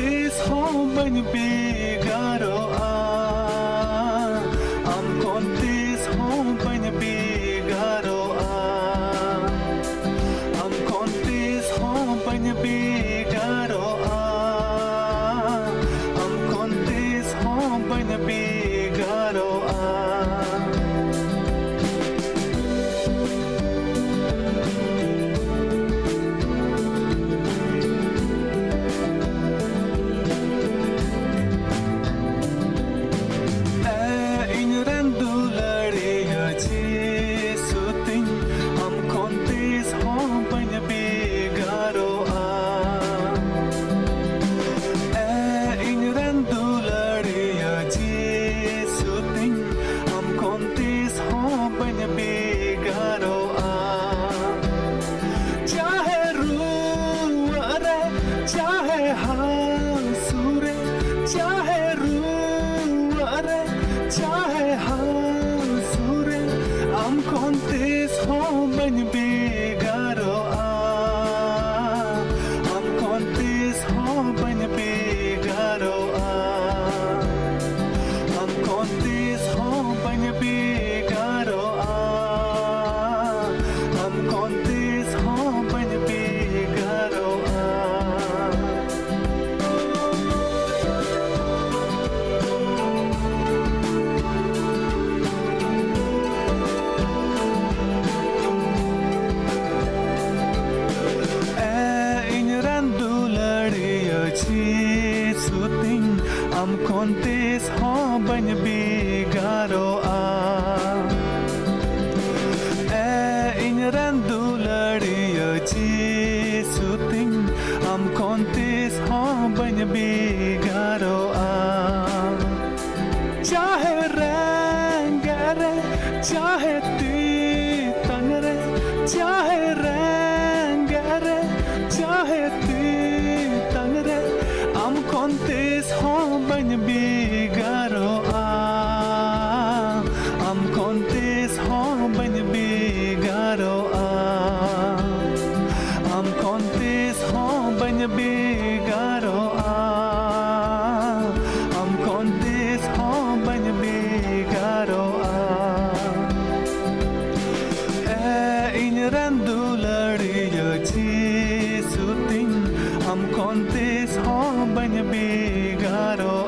contes home ban bigaro am contes home ban bigaro am contes home ban bigaro am contes home ban bigaro Inren Dularia Jisu am contes home ban bigaro Inren Dularia Jisu am contes home ban bigaro चाहे रूअरे चाहे हांसुरे चाहे रूअरे चाहे हांसुरे am contes home ban bigaro am contes home ban bigaro am contes home ban bigaro am contes home ban bigaro Inren Dularia Jisu am contes home ban bigaro Inren Dularia Jisu am contes home ban bigaro चाहे रंगरे चाहे तीतंगरे चाहे रंगरे चाहे तीतंगरे am contes home ban bigaro am contes home ban bigaro am contes home ban bigaro am contes home ban bigaro Inren Dularia Jisu am contes home ban bigaro